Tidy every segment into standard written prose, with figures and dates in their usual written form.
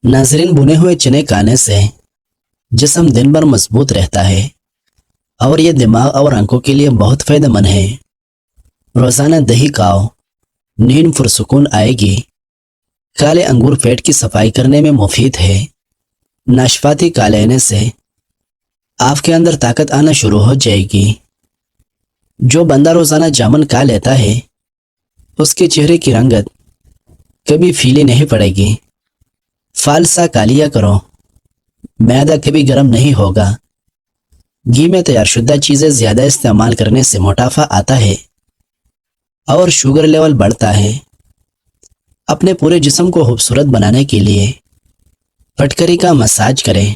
नाजरीन, बुने हुए चने खाने से जिस्म दिन भर मजबूत रहता है और ये दिमाग और आंखों के लिए बहुत फायदेमंद है। रोजाना दही खाओ, नींद पुरसुकून आएगी। काले अंगूर पेट की सफाई करने में मुफीद है। नाशपाती खा लेने से आपके अंदर ताकत आना शुरू हो जाएगी। जो बंदा रोजाना जामुन खा लेता है उसके चेहरे की रंगत कभी फीली नहीं पड़ेगी। फालसा खा लिया करो, मैदा कभी गर्म नहीं होगा। घी में तैयार शुद्ध चीजें ज्यादा इस्तेमाल करने से मोटापा आता है और शुगर लेवल बढ़ता है। अपने पूरे जिस्म को खूबसूरत बनाने के लिए फटकरी का मसाज करें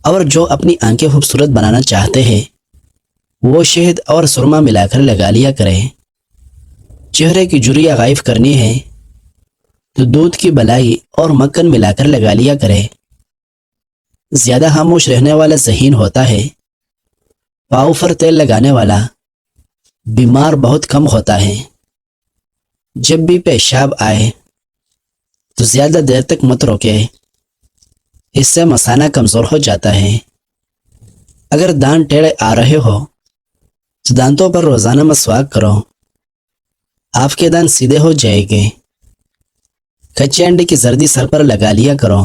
और जो अपनी आंखें खूबसूरत बनाना चाहते हैं वो शहद और सुरमा मिलाकर लगा लिया करें। चेहरे की झुर्रियां गायब करनी है तो दूध की मलाई और मक्खन मिलाकर लगा लिया करें। ज्यादा खामोश रहने वाला ज़हीन होता है। पाँव पर तेल लगाने वाला बीमार बहुत कम होता है। जब भी पेशाब आए तो ज्यादा देर तक मत रोके, इससे मसाना कमजोर हो जाता है। अगर दांत टेढ़े आ रहे हो तो दांतों पर रोजाना मसवाक करो, आपके दांत सीधे हो जाएंगे। कच्चे अंडे की जर्दी सर पर लगा लिया करो,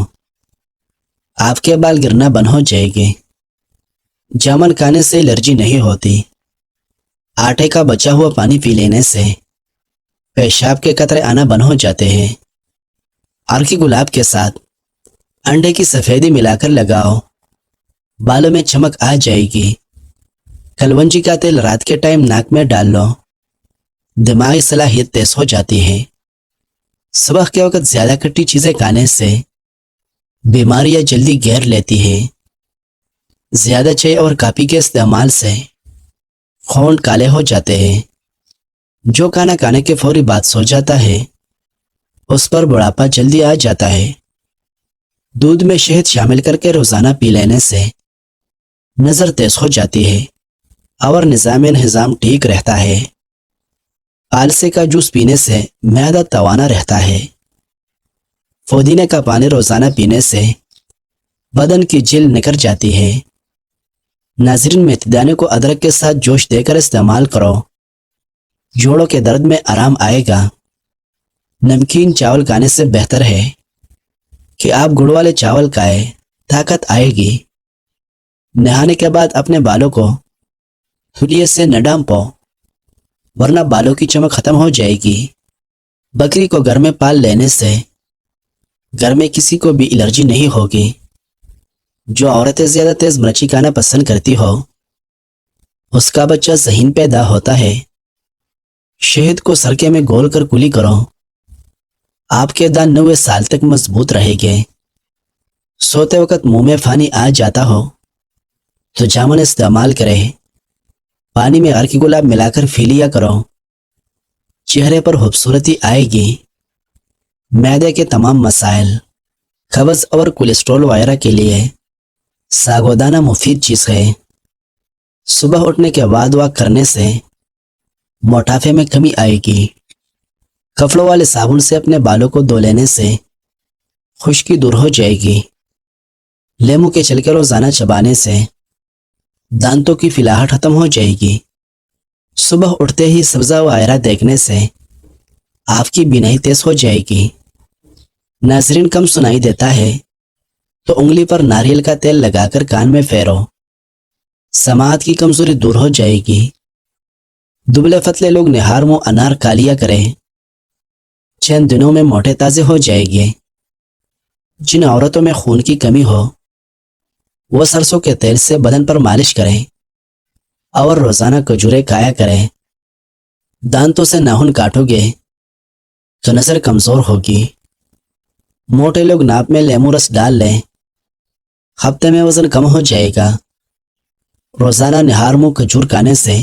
आपके बाल गिरना बंद हो जाएंगे। जामुन खाने से एलर्जी नहीं होती। आटे का बचा हुआ पानी पी लेने से पेशाब के कतरे आना बंद हो जाते हैं। अर्की गुलाब के साथ अंडे की सफेदी मिलाकर लगाओ, बालों में चमक आ जाएगी। कलवंजी का तेल रात के टाइम नाक में डाल लो, दिमागी सलाहियत तेज हो जाती है। सुबह के वक्त ज्यादा खट्टी चीजें खाने से बीमारियां जल्दी घेर लेती है। ज्यादा चाय और कॉफी के इस्तेमाल से होंठ काले हो जाते हैं। जो खाना खाने के फौरी बाद सो जाता है उस पर बुढ़ापा जल्दी आ जाता है। दूध में शहद शामिल करके रोजाना पी लेने से नजर तेज हो जाती है और निजाम ठीक रहता है। आलसे का जूस पीने से मैदा तवाना रहता है। पुदीने का पानी रोजाना पीने से बदन की झिल निकल जाती है। नाजरीन, मेथीदाने को अदरक के साथ जोश देकर इस्तेमाल करो, जोड़ों के दर्द में आराम आएगा। नमकीन चावल खाने से बेहतर है कि आप गुड़ वाले चावल खाएं, ताकत आएगी। नहाने के बाद अपने बालों को हुलिये से न डांपो, वरना बालों की चमक खत्म हो जाएगी। बकरी को घर में पाल लेने से घर में किसी को भी एलर्जी नहीं होगी। जो औरतें ज्यादा तेज मिर्ची खाना पसंद करती हो उसका बच्चा ज़हीन पैदा होता है। शहद को सरके में घोल कर कुली करो, आपके दांत 90 साल तक मजबूत रहेंगे। सोते वक्त मुंह में पानी आ जाता हो तो जामुन इस्तेमाल करें। पानी में अर्की गुलाब मिलाकर पी लिया करो, चेहरे पर खूबसूरती आएगी। मैदे के तमाम मसाइल, कब्ज और कोलेस्ट्रॉल वगैरह के लिए सागोदाना मुफीद चीज है। सुबह उठने के बाद वॉक करने से मोटापे में कमी आएगी। कपड़ों वाले साबुन से अपने बालों को धो लेने से खुश्की दूर हो जाएगी। लेमू के छिलके रोजाना चबाने से दांतों की फिलाहट खत्म हो जाएगी। सुबह उठते ही सब्जा वगैरह देखने से आपकी बीनाई तेज हो जाएगी। नाजरीन, कम सुनाई देता है तो उंगली पर नारियल का तेल लगाकर कान में फेरो, समाअत की कमजोरी दूर हो जाएगी। दुबले पतले लोग निहार मुंह अनार खा लिया करें, चंद दिनों में मोटे ताजे हो जाएंगे। जिन औरतों में खून की कमी हो वो सरसों के तेल से बदन पर मालिश करें और रोजाना खजूरें खाया करें। दांतों से नाखून काटोगे तो नजर कमजोर होगी। मोटे लोग नाप में लेमू रस डाल लें, हफ्ते में वजन कम हो जाएगा। रोजाना निहार मुंह खजूर खाने से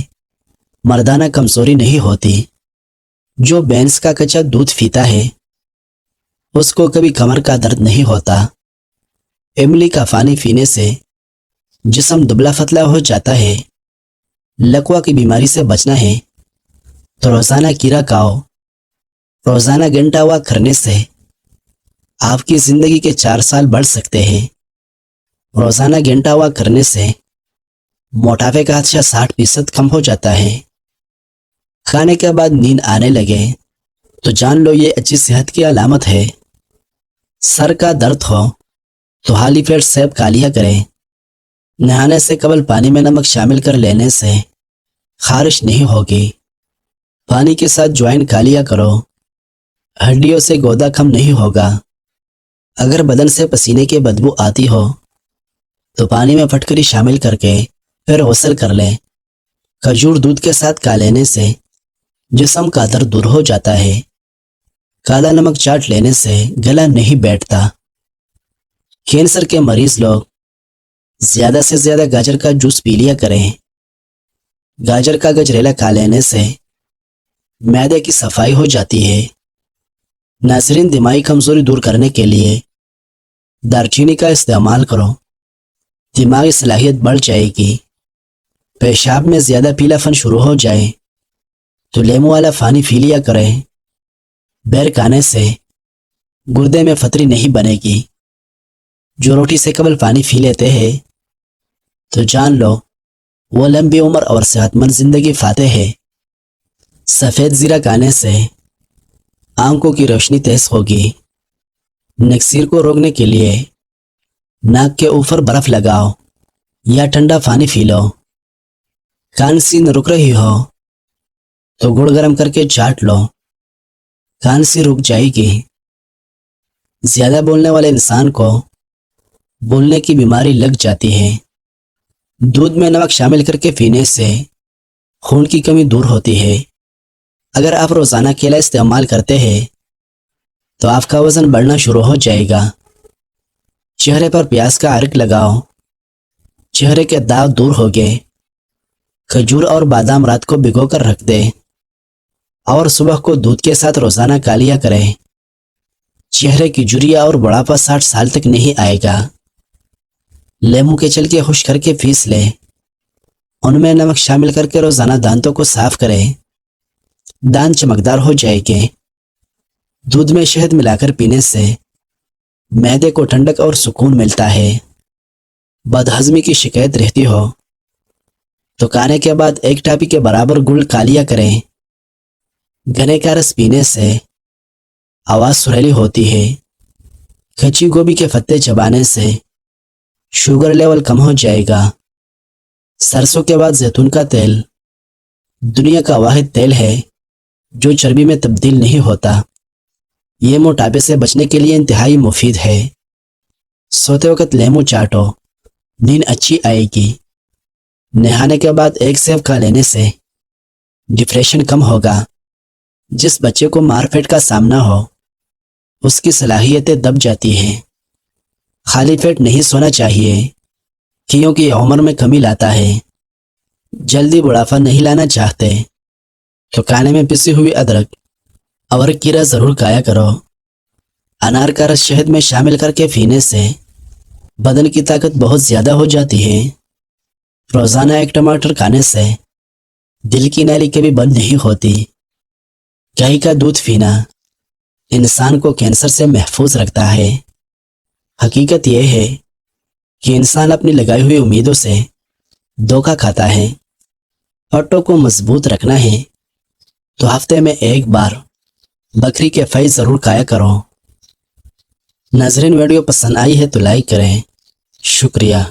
मर्दाना कमजोरी नहीं होती। जो भैंस का कच्चा दूध पीता है उसको कभी कमर का दर्द नहीं होता। इमली का पानी पीने से जिस्म दुबला पतला हो जाता है। लकवा की बीमारी से बचना है तो रोजाना कीरा खाओ। रोजाना घंटा वॉक करने से آپ کی زندگی کے 4 سال بڑھ سکتے ہیں۔ روزانہ گھنٹہ واک کرنے سے موٹاپے کا خدشہ 60% کم ہو جاتا ہے۔ کھانے کے بعد نیند آنے لگے تو جان لو یہ اچھی صحت کی علامت ہے۔ سر کا درد ہو تو خالی پیٹ سیب کھا لیا کریں۔ نہانے سے قبل پانی میں نمک شامل کر لینے سے خارش نہیں ہوگی۔ پانی کے ساتھ جوائن کھا لیا کرو، ہڈیوں سے گودا کم نہیں ہوگا۔ اگر بدن سے پسینے کی بدبو آتی ہو تو پانی میں پھٹکری شامل کر کے پھر غسل کر لیں۔ کھجور دودھ کے ساتھ کھا لینے سے جسم کا درد دور ہو جاتا ہے۔ کالا نمک چاٹ لینے سے گلا نہیں بیٹھتا۔ کینسر کے مریض لوگ زیادہ سے زیادہ گاجر کا جوس پی لیا کریں۔ گاجر کا گجریلا کھا لینے سے معدے کی صفائی ہو جاتی ہے۔ ناظرین، دماغی کمزوری دور کرنے کے لیے دارچینی کا استعمال کرو، دماغی صلاحیت بڑھ جائے گی۔ پیشاب میں زیادہ پیلا پن شروع ہو جائے تو لیمو والا پانی پی لیا کریں۔ بیر کھانے سے گردے میں پتھری نہیں بنے گی۔ جو روٹی سے قبل پانی پی لیتے ہیں تو جان لو وہ لمبی عمر اور صحت مند زندگی فاتح ہے۔ سفید زیرہ کھانے سے آنکھوں کی روشنی تیز ہوگی۔ نکسیر کو روکنے کے لیے ناک کے اوپر برف لگاؤ یا ٹھنڈا پانی پی لو۔ کھانسی نہ رک رہی ہو تو گڑ گرم کر کے چاٹ لو، کھانسی رک جائے گی۔ زیادہ بولنے والے انسان کو بولنے کی بیماری لگ جاتی ہے۔ دودھ میں نمک شامل کر کے پینے سے خون کی کمی دور ہوتی ہے۔ اگر آپ روزانہ کیلا استعمال کرتے ہیں تو آپ کا وزن بڑھنا شروع ہو جائے گا۔ چہرے پر پیاز کا عرق لگاؤ، چہرے کے داغ دور ہو گئے۔ کھجور اور بادام رات کو بھگو کر رکھ دیں اور صبح کو دودھ کے ساتھ روزانہ کھا لیا کریں۔ چہرے کی جھریاں اور بڑھاپا 60 سال تک نہیں آئے گا۔ لیمو کے چھلکے خشک کر کے پیس لیں، ان میں نمک شامل کر کے روزانہ دانتوں کو صاف کریں۔ دانت چمکدار ہو جائے گے۔ دودھ میں شہد ملا کر پینے سے معدے کو ٹھنڈک اور سکون ملتا ہے۔ بدہضمی کی شکایت رہتی ہو تو کھانے کے بعد 1 ٹافی کے برابر گڑ کھا لیا کریں۔ گنے کا رس پینے سے آواز سریلی ہوتی ہے۔ کچی گوبھی کے پتے چبانے سے شوگر لیول کم ہو جائے گا۔ سرسوں کے بعد زیتون کا تیل دنیا کا واحد تیل ہے جو چربی میں تبدیل نہیں ہوتا۔ یہ موٹاپے سے بچنے کے لیے انتہائی مفید ہے۔ سوتے وقت لیمو چاٹو، نیند اچھی آئے گی۔ نہانے کے بعد 1 سیب کھا لینے سے ڈپریشن کم ہوگا۔ جس بچے کو مار پیٹ کا سامنا ہو اس کی صلاحیتیں دب جاتی ہیں۔ خالی پیٹ نہیں سونا چاہیے کیونکہ یہ عمر میں کمی لاتا ہے۔ جلدی بڑھاپا نہیں لانا چاہتے تو کھانے میں پسی ہوئی ادرک اور کیرا ضرور کھایا کرو۔ انار کا رس شہد میں شامل کر کے پینے سے بدن کی طاقت بہت زیادہ ہو جاتی ہے۔ روزانہ 1 ٹماٹر کھانے سے دل کی نالی کبھی بند نہیں ہوتی۔ گائے کا دودھ پینا انسان کو کینسر سے محفوظ رکھتا ہے۔ حقیقت یہ ہے کہ انسان اپنی لگائی ہوئی امیدوں سے دھوکہ کھاتا ہے۔ پٹوں کو مضبوط رکھنا ہے تو ہفتے میں 1 بار بکری کے فیض ضرور کھایا کرو۔ ناظرین، ویڈیو پسند آئی ہے تو لائک کریں۔ شکریہ۔